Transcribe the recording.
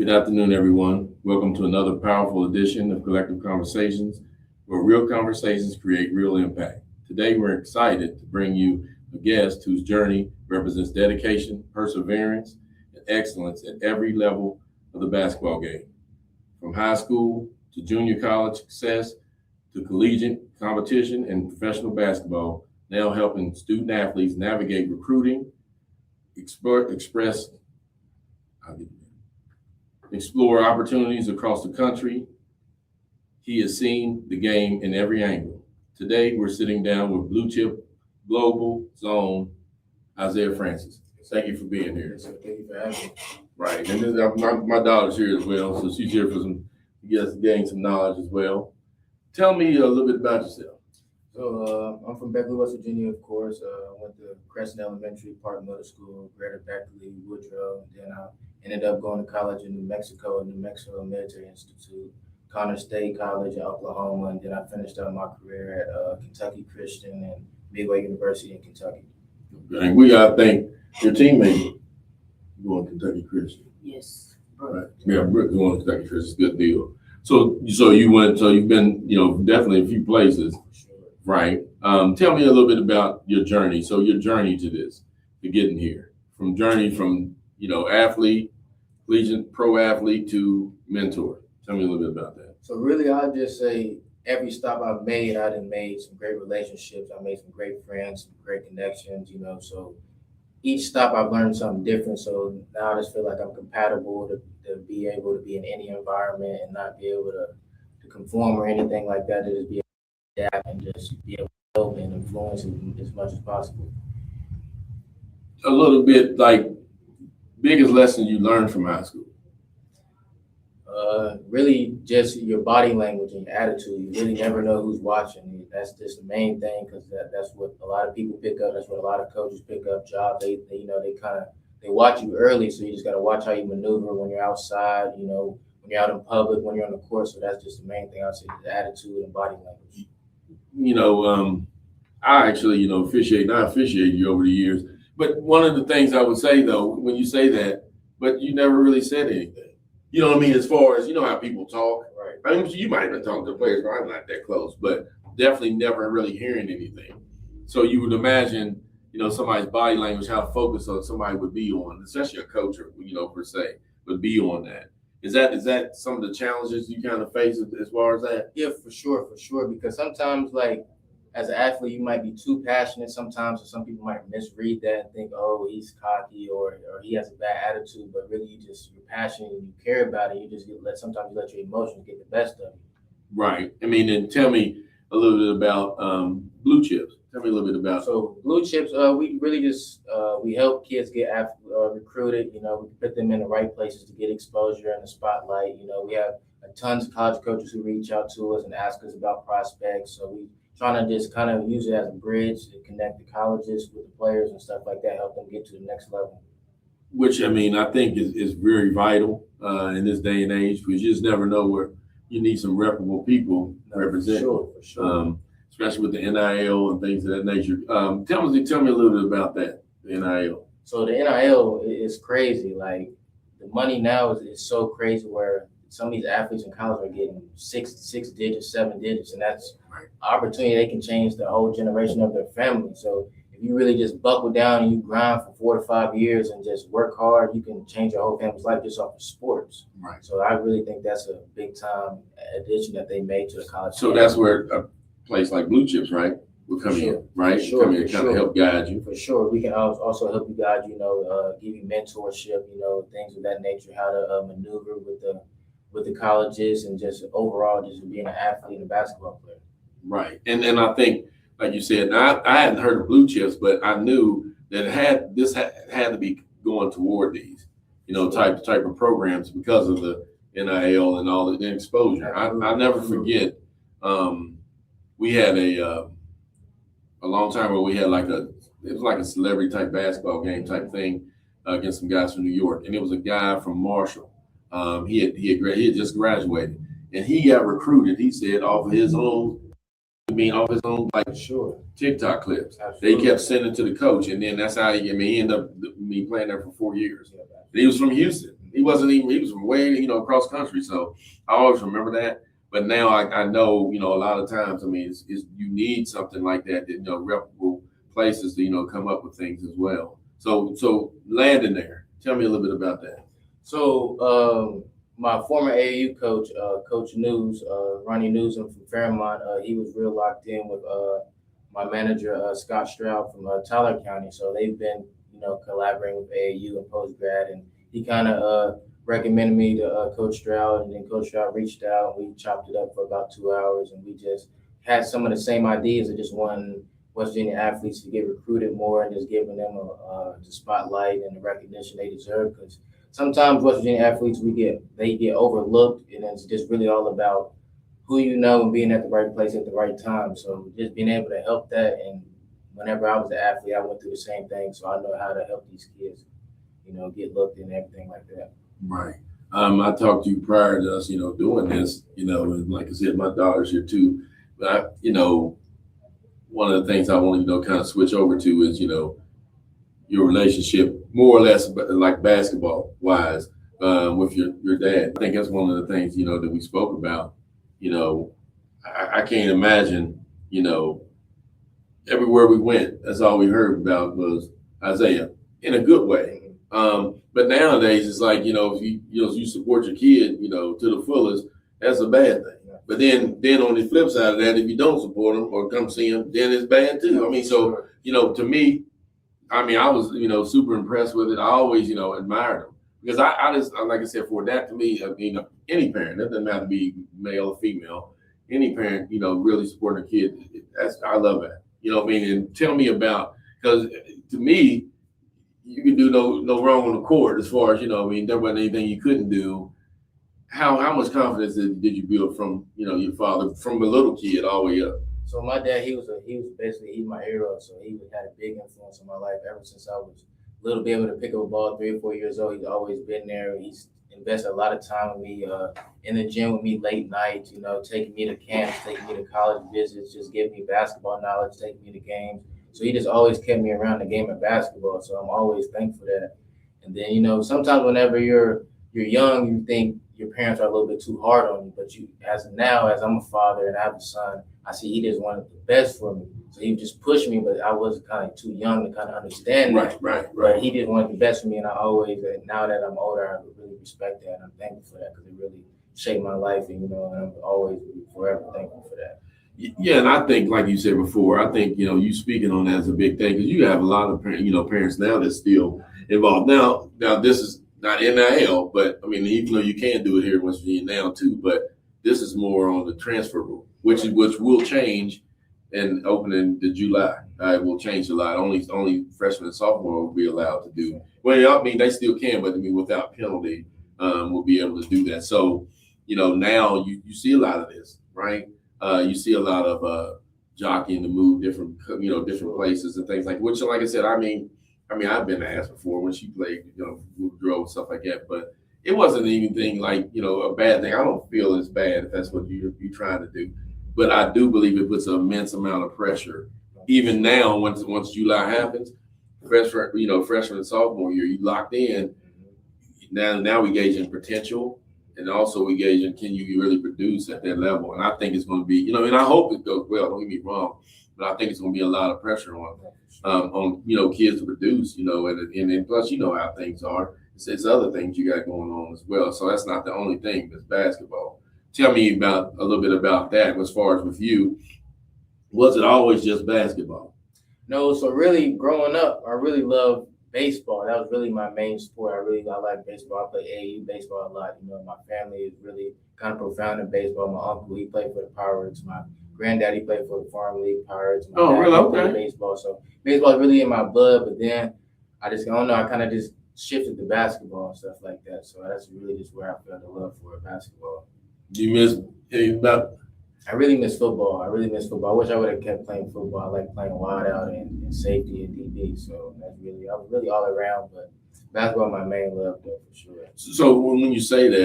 Good afternoon, everyone. Welcome to another powerful edition of Collective Conversations, where real conversations create real impact. Today, we're excited to bring you a guest whose journey represents dedication, perseverance, and excellence at every level of the basketball game. From high school to junior college success to collegiate competition and professional basketball, now helping student athletes navigate recruiting, express, explore opportunities across the country. He has seen the game in every angle. Today, we're sitting down with Blue Chip Global Zone, Isaiah Francis. Thank you for being here. Thank you for having me. Right, and then my daughter's here as well, so she's here for gain some knowledge as well. Tell me a little bit about yourself. So I'm from Beckley, West Virginia, of course. I went to Crescent Elementary, Park Middle School, Greater Beckley, Woodrow, and then I ended up going to college in New Mexico Military Institute, Connor State College in Oklahoma, and then I finished up my career at Kentucky Christian and Midway University in Kentucky. Okay. We got to thank your teammate going to Kentucky Christian. Yes. Right. Yeah, Brooke going to Kentucky Christian, good deal. So you've been, definitely a few places. Right. Tell me a little bit about your journey. So your journey to getting here, from athlete, collegiate pro athlete to mentor. Tell me a little bit about that. So really, I'll just say every stop I've made, I done made some great relationships. I made some great friends, some great connections, So each stop I've learned something different. So now I just feel like I'm compatible to be able to be in any environment and not be able to conform or anything like that. To just be able to adapt and just be able to help and influence as much as possible. A little bit like biggest lesson you learned from high school. Really just your body language and your attitude. You really never know who's watching you. That's just the main thing, because that's what a lot of people pick up. That's what a lot of coaches pick up. Jobs, they watch you early, so you just got to watch how you maneuver when you're outside. When you're out in public, when you're on the court. So that's just the main thing I'd say: the attitude and body language. I actually, I officiated you over the years. But one of the things I would say though, when you say that, but you never really said anything. You know what I mean? As far as, how people talk. Right. I mean, you might have been talking to players, but I'm not that close, but definitely never really hearing anything. So you would imagine, somebody's body language, how focused on somebody would be on, especially a coach, per se, would be on that. Is that some of the challenges you kind of face as far as that? Yeah, for sure. Because sometimes, like, as an athlete, you might be too passionate sometimes, or some people might misread that and think, oh, he's cocky or he has a bad attitude, but really you're passionate and you care about it. You just sometimes you let your emotions get the best of you. Right. I mean, and tell me a little bit about Blue Chips. Tell me a little bit about. So Blue Chips, we really just we help kids get recruited. We put them in the right places to get exposure and the spotlight. We have tons of college coaches who reach out to us and ask us about prospects. So we trying to just kind of use it as a bridge to connect the colleges with the players and stuff like that, help them get to the next level. Which, I think is very vital in this day and age, because you just never know where you need some reputable people representing. For sure. Especially with the NIL and things of that nature. Tell me a little bit about that, the NIL. So the NIL is crazy. Like, the money now is so crazy, where some of these athletes in college are getting six digits, 7 digits, and that's right. Opportunity. They can change the whole generation of their family. So if you really just buckle down and you grind for 4 to 5 years and just work hard, you can change your whole family's life just off of sports. Right. So I really think that's a big time addition that they made to the college. So that's where a place like Blue Chips, right, will come in, right? Come in and kind of help guide you. For sure. We can also help you guide, give you mentorship, things of that nature, how to maneuver with the colleges and just overall just being an athlete and a basketball player. Right. And I think, like you said, I hadn't heard of Blue Chips, but I knew that it had to be going toward these, type of programs because of the NIL and all the exposure. I never forget, we had a long time ago, we had it was like a celebrity type basketball game type thing against some guys from New York. And it was a guy from Marshall. He had just graduated, and he got recruited. He said off his own TikTok clips. Absolutely. They kept sending to the coach, and then that's how he ended up playing there for 4 years. And he was from Houston. he was from way, across country. So I always remember that. But now I know, a lot of times, I mean, it's you need something like that, reputable places to, come up with things as well. So landing there, tell me a little bit about that. So my former AAU coach, Coach News, Ronnie Newsom from Fairmont, he was real locked in with my manager, Scott Stroud from Tyler County. So they've been, collaborating with AAU and post grad, and he kind of recommended me to Coach Stroud, and then Coach Stroud reached out. We chopped it up for about 2 hours, and we just had some of the same ideas of just wanting West Virginia athletes to get recruited more and just giving them the spotlight and the recognition they deserve. Because sometimes West Virginia athletes they get overlooked, and it's just really all about who you know and being at the right place at the right time. So just being able to help that, and whenever I was an athlete, I went through the same thing, so I know how to help these kids, get looked and everything like that. Right. I talked to you prior to us, doing this, and like I said, my daughter's here too. But one of the things I want to, kind of switch over to is, your relationship more or less like basketball wise with your dad. I think that's one of the things, that we spoke about. I can't imagine, everywhere we went, that's all we heard about was Isaiah in a good way. But nowadays it's like, if you support your kid, to the fullest, that's a bad thing. But then on the flip side of that, if you don't support them or come see them, then it's bad too. I mean, so, to me, I mean, I was, super impressed with it. I always, admired them because I just, like I said, for that to me, any parent, that doesn't have to be male or female, any parent, really supporting a kid, I love that. You know what I mean? And tell me about, because to me, you can do no wrong on the court as far as, there wasn't anything you couldn't do. How much confidence did you build from, your father from a little kid all the way up? So my dad, he was basically my hero. So he had a big influence on my life ever since I was little, be able to pick up a ball 3 or 4 years old. He's always been there. He's invested a lot of time with me in the gym with me late nights, taking me to camps, taking me to college visits, just giving me basketball knowledge, taking me to games. So he just always kept me around the game of basketball. So I'm always thankful for that. And then, sometimes whenever you're young, you think your parents are a little bit too hard on you, but as I'm a father and I have a son, I see he just wanted the best for me. So he just pushed me, but I was kind of too young to kind of understand that. Right. But he just wanted the best for me, and I always, now that I'm older, I really respect that, and I'm thankful for that because it really shaped my life, and and I'm always forever thankful for that. Yeah, and I think, like you said before, I think you speaking on that is a big thing because you have a lot of parents now that's still involved. Now this is not NIL, but I mean, even though you can do it here in West Virginia now too, but this is more on the transfer rule, which will change and opening the July. It will change a lot. Only freshmen and sophomore will be allowed to do. Well, I mean, they still can, but I mean, without penalty, will be able to do that. So, now you see a lot of this, right? You see a lot of jockeying to move different places and things like, which, like I said, I mean, I've been asked before when she played, with girls and stuff like that, but it wasn't anything like, a bad thing. I don't feel it's bad if that's what you're trying to do. But I do believe it puts an immense amount of pressure. Even now, once July happens, freshman and sophomore year, you locked in. Now we gauge in potential, and also we gauge in can you really produce at that level. And I think it's going to be, and I hope it goes well. Don't get me wrong, but I think it's going to be a lot of pressure on kids to produce, and plus how things are. It's other things you got going on as well. So that's not the only thing. That's basketball. Tell me a little bit about that. As far as with you, was it always just basketball? No, so really growing up, I really loved baseball. That was really my main sport. I like baseball. I play AAU baseball a lot. My family is really kind of profound in baseball. My uncle, he played for the Pirates. My granddaddy played for the Farm League Pirates. My dad really? Okay. Played baseball. So baseball is really in my blood. But then I don't know. I kind of just shifted to basketball and stuff like that. So that's really just where I felt the love for basketball. Do you miss anything about it? I really miss football. I wish I would have kept playing football. I like playing wide out and safety and DB. So I was really all around. But basketball, my main love, though, for sure. So when you say that,